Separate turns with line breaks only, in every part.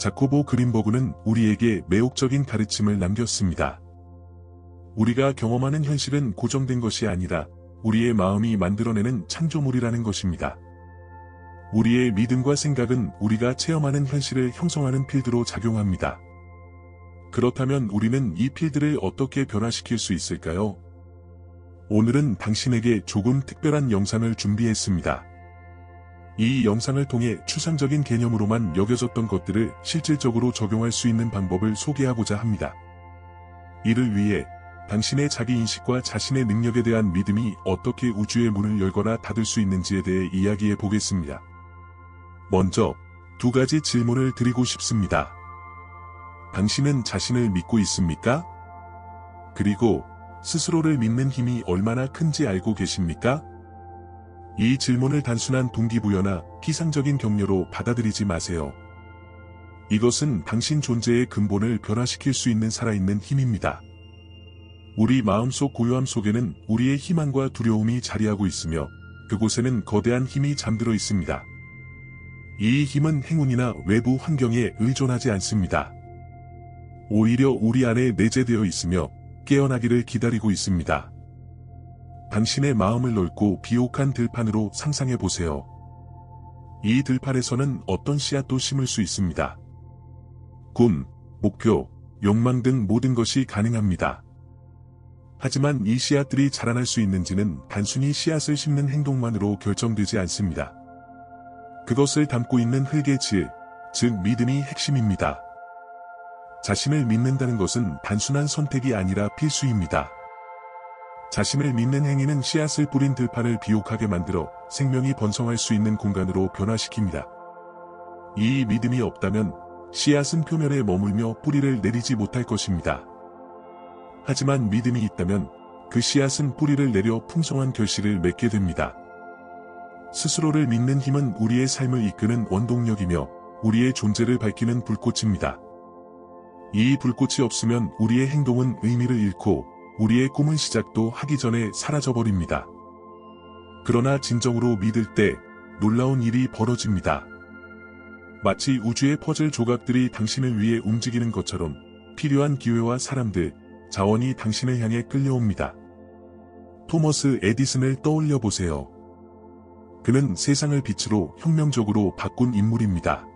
자코보 그린버그는 우리에게 매혹적인 가르침을 남겼습니다. 우리가 경험하는 현실은 고정된 것이 아니라 우리의 마음이 만들어내는 창조물이라는 것입니다. 우리의 믿음과 생각은 우리가 체험하는 현실을 형성하는 필드로 작용합니다. 그렇다면 우리는 이 필드를 어떻게 변화시킬 수 있을까요? 오늘은 당신에게 조금 특별한 영상을 준비했습니다. 이 영상을 통해 추상적인 개념으로만 여겨졌던 것들을 실질적으로 적용할 수 있는 방법을 소개하고자 합니다. 이를 위해 당신의 자기인식과 자신의 능력에 대한 믿음이 어떻게 우주의 문을 열거나 닫을 수 있는지에 대해 이야기해 보겠습니다. 먼저 2가지 질문을 드리고 싶습니다. 당신은 자신을 믿고 있습니까? 그리고 스스로를 믿는 힘이 얼마나 큰지 알고 계십니까? 이 질문을 단순한 동기부여나 피상적인 격려로 받아들이지 마세요. 이것은 당신 존재의 근본을 변화시킬 수 있는 살아있는 힘입니다. 우리 마음속 고요함 속에는 우리의 희망과 두려움이 자리하고 있으며 그곳에는 거대한 힘이 잠들어 있습니다. 이 힘은 행운이나 외부 환경에 의존하지 않습니다. 오히려 우리 안에 내재되어 있으며 깨어나기를 기다리고 있습니다. 당신의 마음을 넓고 비옥한 들판으로 상상해 보세요. 이 들판에서는 어떤 씨앗도 심을 수 있습니다. 꿈, 목표, 욕망 등 모든 것이 가능합니다. 하지만 이 씨앗들이 자라날 수 있는지는 단순히 씨앗을 심는 행동만으로 결정되지 않습니다. 그것을 담고 있는 흙의 질, 즉 믿음이 핵심입니다. 자신을 믿는다는 것은 단순한 선택이 아니라 필수입니다. 자신을 믿는 행위는 씨앗을 뿌린 들판을 비옥하게 만들어 생명이 번성할 수 있는 공간으로 변화시킵니다. 이 믿음이 없다면 씨앗은 표면에 머물며 뿌리를 내리지 못할 것입니다. 하지만 믿음이 있다면 그 씨앗은 뿌리를 내려 풍성한 결실을 맺게 됩니다. 스스로를 믿는 힘은 우리의 삶을 이끄는 원동력이며 우리의 존재를 밝히는 불꽃입니다. 이 불꽃이 없으면 우리의 행동은 의미를 잃고 우리의 꿈은 시작도 하기 전에 사라져버립니다. 그러나 진정으로 믿을 때 놀라운 일이 벌어집니다. 마치 우주의 퍼즐 조각들이 당신을 위해 움직이는 것처럼 필요한 기회와 사람들, 자원이 당신을 향해 끌려옵니다. 토머스 에디슨을 떠올려 보세요. 그는 세상을 빛으로 혁명적으로 바꾼 인물입니다.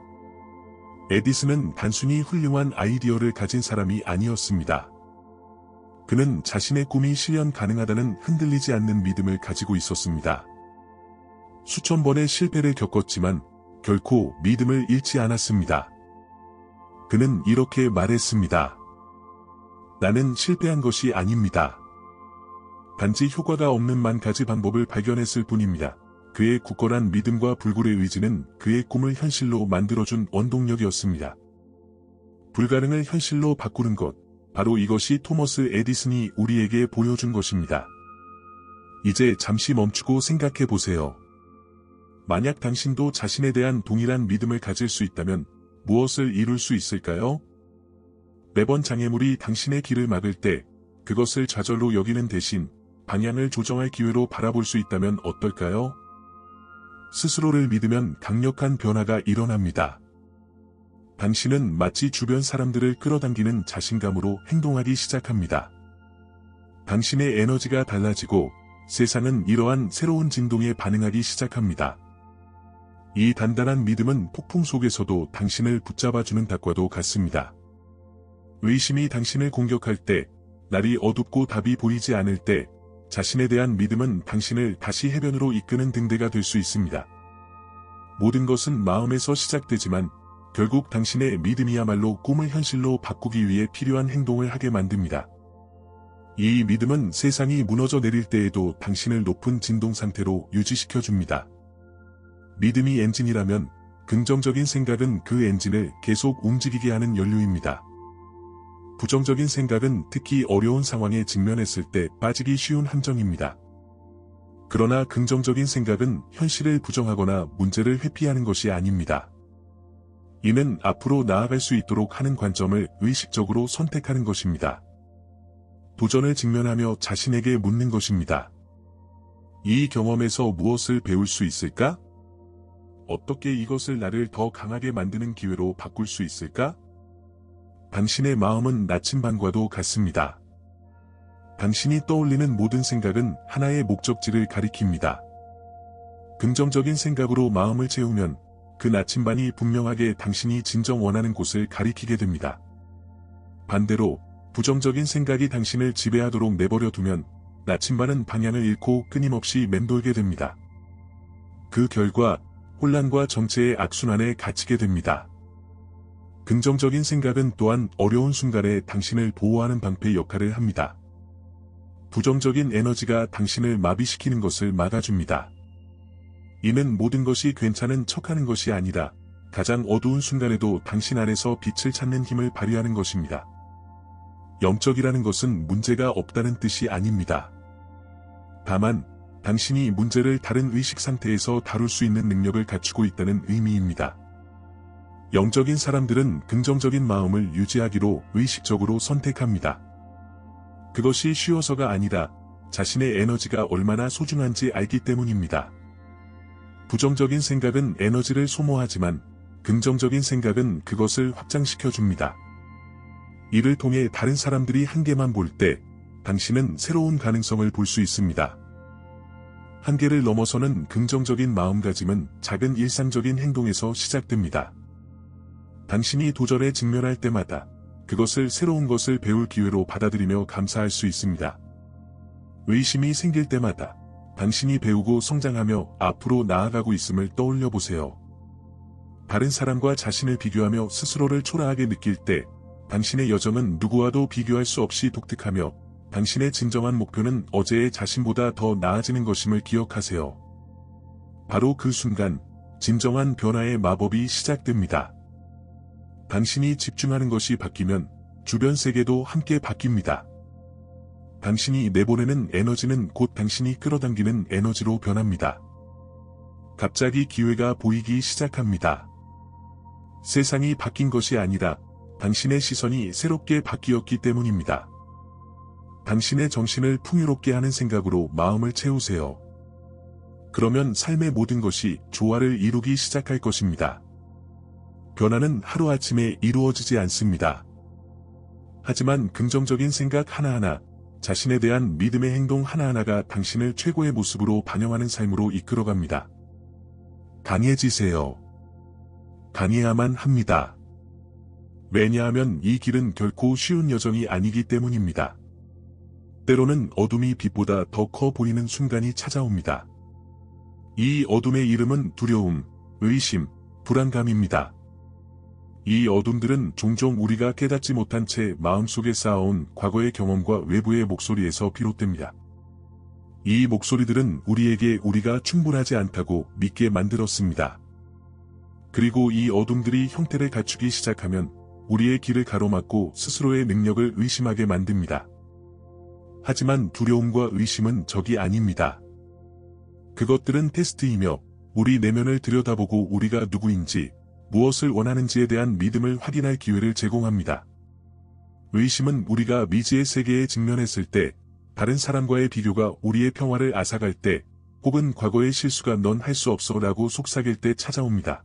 에디슨은 단순히 훌륭한 아이디어를 가진 사람이 아니었습니다. 그는 자신의 꿈이 실현 가능하다는 흔들리지 않는 믿음을 가지고 있었습니다. 수천 번의 실패를 겪었지만 결코 믿음을 잃지 않았습니다. 그는 이렇게 말했습니다. 나는 실패한 것이 아닙니다. 단지 효과가 없는 만 가지 방법을 발견했을 뿐입니다. 그의 굳건한 믿음과 불굴의 의지는 그의 꿈을 현실로 만들어준 원동력이었습니다. 불가능을 현실로 바꾸는 것, 바로 이것이 토머스 에디슨이 우리에게 보여준 것입니다. 이제 잠시 멈추고 생각해 보세요. 만약 당신도 자신에 대한 동일한 믿음을 가질 수 있다면 무엇을 이룰 수 있을까요? 매번 장애물이 당신의 길을 막을 때 그것을 좌절로 여기는 대신 방향을 조정할 기회로 바라볼 수 있다면 어떨까요? 스스로를 믿으면 강력한 변화가 일어납니다. 당신은 마치 주변 사람들을 끌어당기는 자신감으로 행동하기 시작합니다. 당신의 에너지가 달라지고 세상은 이러한 새로운 진동에 반응하기 시작합니다. 이 단단한 믿음은 폭풍 속에서도 당신을 붙잡아주는 닭과도 같습니다. 의심이 당신을 공격할 때, 날이 어둡고 답이 보이지 않을 때, 자신에 대한 믿음은 당신을 다시 해변으로 이끄는 등대가 될 수 있습니다. 모든 것은 마음에서 시작되지만 결국 당신의 믿음이야말로 꿈을 현실로 바꾸기 위해 필요한 행동을 하게 만듭니다. 이 믿음은 세상이 무너져 내릴 때에도 당신을 높은 진동 상태로 유지시켜줍니다. 믿음이 엔진이라면 긍정적인 생각은 그 엔진을 계속 움직이게 하는 연료입니다. 부정적인 생각은 특히 어려운 상황에 직면했을 때 빠지기 쉬운 함정입니다. 그러나 긍정적인 생각은 현실을 부정하거나 문제를 회피하는 것이 아닙니다. 이는 앞으로 나아갈 수 있도록 하는 관점을 의식적으로 선택하는 것입니다. 도전을 직면하며 자신에게 묻는 것입니다. 이 경험에서 무엇을 배울 수 있을까? 어떻게 이것을 나를 더 강하게 만드는 기회로 바꿀 수 있을까? 당신의 마음은 나침반과도 같습니다. 당신이 떠올리는 모든 생각은 하나의 목적지를 가리킵니다. 긍정적인 생각으로 마음을 채우면 그 나침반이 분명하게 당신이 진정 원하는 곳을 가리키게 됩니다. 반대로 부정적인 생각이 당신을 지배하도록 내버려 두면 나침반은 방향을 잃고 끊임없이 맴돌게 됩니다. 그 결과 혼란과 정체의 악순환에 갇히게 됩니다. 긍정적인 생각은 또한 어려운 순간에 당신을 보호하는 방패 역할을 합니다. 부정적인 에너지가 당신을 마비시키는 것을 막아줍니다. 이는 모든 것이 괜찮은 척하는 것이 아니라 가장 어두운 순간에도 당신 안에서 빛을 찾는 힘을 발휘하는 것입니다. 영적이라는 것은 문제가 없다는 뜻이 아닙니다. 다만 당신이 문제를 다른 의식 상태에서 다룰 수 있는 능력을 갖추고 있다는 의미입니다. 영적인 사람들은 긍정적인 마음을 유지하기로 의식적으로 선택합니다. 그것이 쉬워서가 아니라 자신의 에너지가 얼마나 소중한지 알기 때문입니다. 부정적인 생각은 에너지를 소모하지만 긍정적인 생각은 그것을 확장시켜 줍니다. 이를 통해 다른 사람들이 한계만 볼 때 당신은 새로운 가능성을 볼 수 있습니다. 한계를 넘어서는 긍정적인 마음가짐은 작은 일상적인 행동에서 시작됩니다. 당신이 도전에 직면할 때마다 그것을 새로운 것을 배울 기회로 받아들이며 감사할 수 있습니다. 의심이 생길 때마다 당신이 배우고 성장하며 앞으로 나아가고 있음을 떠올려 보세요. 다른 사람과 자신을 비교하며 스스로를 초라하게 느낄 때 당신의 여정은 누구와도 비교할 수 없이 독특하며 당신의 진정한 목표는 어제의 자신보다 더 나아지는 것임을 기억하세요. 바로 그 순간 진정한 변화의 마법이 시작됩니다. 당신이 집중하는 것이 바뀌면 주변 세계도 함께 바뀝니다. 당신이 내보내는 에너지는 곧 당신이 끌어당기는 에너지로 변합니다. 갑자기 기회가 보이기 시작합니다. 세상이 바뀐 것이 아니라 당신의 시선이 새롭게 바뀌었기 때문입니다. 당신의 정신을 풍요롭게 하는 생각으로 마음을 채우세요. 그러면 삶의 모든 것이 조화를 이루기 시작할 것입니다. 변화는 하루아침에 이루어지지 않습니다. 하지만 긍정적인 생각 하나하나, 자신에 대한 믿음의 행동 하나하나가 당신을 최고의 모습으로 반영하는 삶으로 이끌어갑니다. 강해지세요. 강해야만 합니다. 왜냐하면 이 길은 결코 쉬운 여정이 아니기 때문입니다. 때로는 어둠이 빛보다 더 커 보이는 순간이 찾아옵니다. 이 어둠의 이름은 두려움, 의심, 불안감입니다. 이 어둠들은 종종 우리가 깨닫지 못한 채 마음속에 쌓아온 과거의 경험과 외부의 목소리에서 비롯됩니다. 이 목소리들은 우리에게 우리가 충분하지 않다고 믿게 만들었습니다. 그리고 이 어둠들이 형태를 갖추기 시작하면 우리의 길을 가로막고 스스로의 능력을 의심하게 만듭니다. 하지만 두려움과 의심은 적이 아닙니다. 그것들은 테스트이며 우리 내면을 들여다보고 우리가 누구인지, 무엇을 원하는지에 대한 믿음을 확인할 기회를 제공합니다. 의심은 우리가 미지의 세계에 직면했을 때, 다른 사람과의 비교가 우리의 평화를 앗아갈 때, 혹은 과거의 실수가 넌 할 수 없어 라고 속삭일 때 찾아옵니다.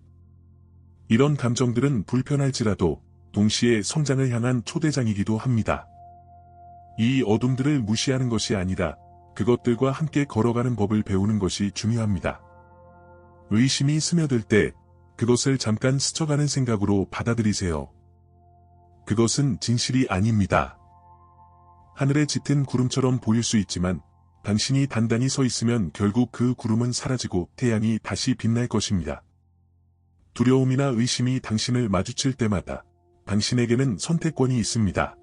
이런 감정들은 불편할지라도 동시에 성장을 향한 초대장이기도 합니다. 이 어둠들을 무시하는 것이 아니라 그것들과 함께 걸어가는 법을 배우는 것이 중요합니다. 의심이 스며들 때 그것을 잠깐 스쳐가는 생각으로 받아들이세요. 그것은 진실이 아닙니다. 하늘에 짙은 구름처럼 보일 수 있지만 당신이 단단히 서 있으면 결국 그 구름은 사라지고 태양이 다시 빛날 것입니다. 두려움이나 의심이 당신을 마주칠 때마다 당신에게는 선택권이 있습니다.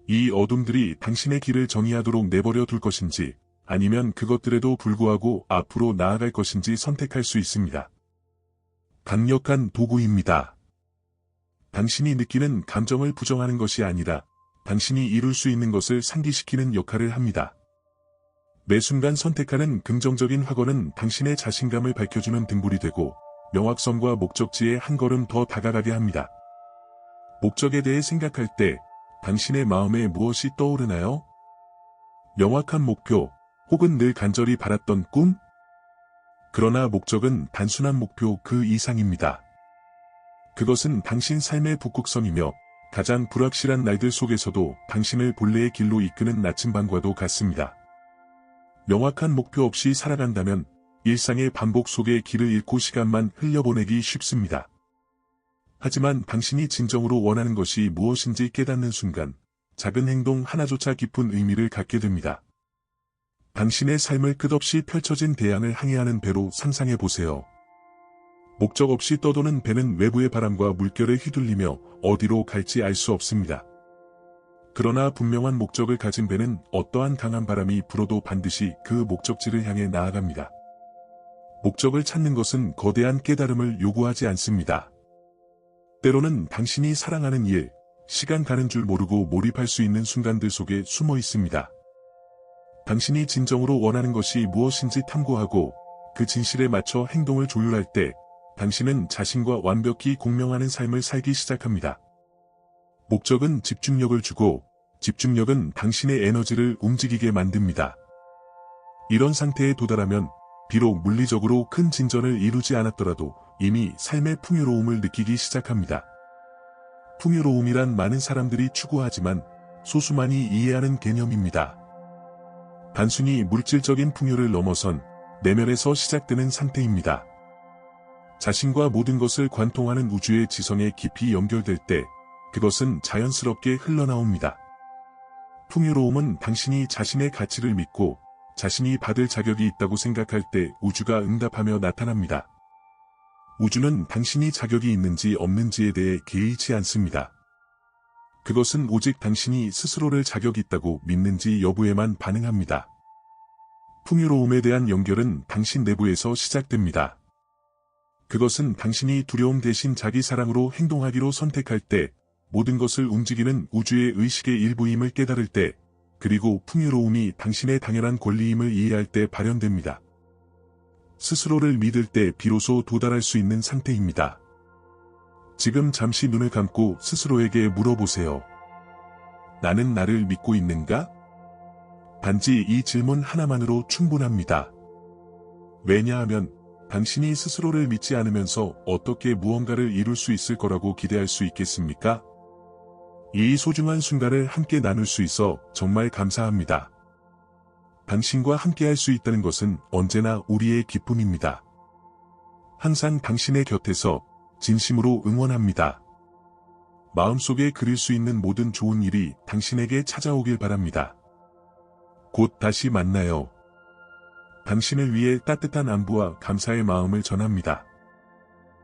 이 어둠들이 당신의 길을 정의하도록 내버려 둘 것인지, 아니면 그것들에도 불구하고 앞으로 나아갈 것인지 선택할 수 있습니다. 강력한 도구입니다. 당신이 느끼는 감정을 부정하는 것이 아니라 당신이 이룰 수 있는 것을 상기시키는 역할을 합니다. 매 순간 선택하는 긍정적인 확언은 당신의 자신감을 밝혀주는 등불이 되고 명확성과 목적지에 한 걸음 더 다가가게 합니다. 목적에 대해 생각할 때 당신의 마음에 무엇이 떠오르나요? 명확한 목표, 혹은 늘 간절히 바랐던 꿈? 그러나 목적은 단순한 목표 그 이상입니다. 그것은 당신 삶의 북극성이며 가장 불확실한 날들 속에서도 당신을 본래의 길로 이끄는 나침반과도 같습니다. 명확한 목표 없이 살아간다면 일상의 반복 속에 길을 잃고 시간만 흘려보내기 쉽습니다. 하지만 당신이 진정으로 원하는 것이 무엇인지 깨닫는 순간 작은 행동 하나조차 깊은 의미를 갖게 됩니다. 당신의 삶을 끝없이 펼쳐진 대양을 항해하는 배로 상상해 보세요. 목적 없이 떠도는 배는 외부의 바람과 물결에 휘둘리며 어디로 갈지 알 수 없습니다. 그러나 분명한 목적을 가진 배는 어떠한 강한 바람이 불어도 반드시 그 목적지를 향해 나아갑니다. 목적을 찾는 것은 거대한 깨달음을 요구하지 않습니다. 때로는 당신이 사랑하는 일, 시간 가는 줄 모르고 몰입할 수 있는 순간들 속에 숨어 있습니다. 당신이 진정으로 원하는 것이 무엇인지 탐구하고 그 진실에 맞춰 행동을 조율할 때 당신은 자신과 완벽히 공명하는 삶을 살기 시작합니다. 목적은 집중력을 주고 집중력은 당신의 에너지를 움직이게 만듭니다. 이런 상태에 도달하면 비록 물리적으로 큰 진전을 이루지 않았더라도 이미 삶의 풍요로움을 느끼기 시작합니다. 풍요로움이란 많은 사람들이 추구하지만 소수만이 이해하는 개념입니다. 단순히 물질적인 풍요를 넘어선 내면에서 시작되는 상태입니다. 자신과 모든 것을 관통하는 우주의 지성에 깊이 연결될 때 그것은 자연스럽게 흘러나옵니다. 풍요로움은 당신이 자신의 가치를 믿고 자신이 받을 자격이 있다고 생각할 때 우주가 응답하며 나타납니다. 우주는 당신이 자격이 있는지 없는지에 대해 개의치 않습니다. 그것은 오직 당신이 스스로를 자격 있다고 믿는지 여부에만 반응합니다. 풍요로움에 대한 연결은 당신 내부에서 시작됩니다. 그것은 당신이 두려움 대신 자기 사랑으로 행동하기로 선택할 때 모든 것을 움직이는 우주의 의식의 일부임을 깨달을 때 그리고 풍요로움이 당신의 당연한 권리임을 이해할 때 발현됩니다. 스스로를 믿을 때 비로소 도달할 수 있는 상태입니다. 지금 잠시 눈을 감고 스스로에게 물어보세요. 나는 나를 믿고 있는가? 단지 이 질문 하나만으로 충분합니다. 왜냐하면 당신이 스스로를 믿지 않으면서 어떻게 무언가를 이룰 수 있을 거라고 기대할 수 있겠습니까? 이 소중한 순간을 함께 나눌 수 있어 정말 감사합니다. 당신과 함께 할 수 있다는 것은 언제나 우리의 기쁨입니다. 항상 당신의 곁에서 진심으로 응원합니다. 마음속에 그릴 수 있는 모든 좋은 일이 당신에게 찾아오길 바랍니다. 곧 다시 만나요. 당신을 위해 따뜻한 안부와 감사의 마음을 전합니다.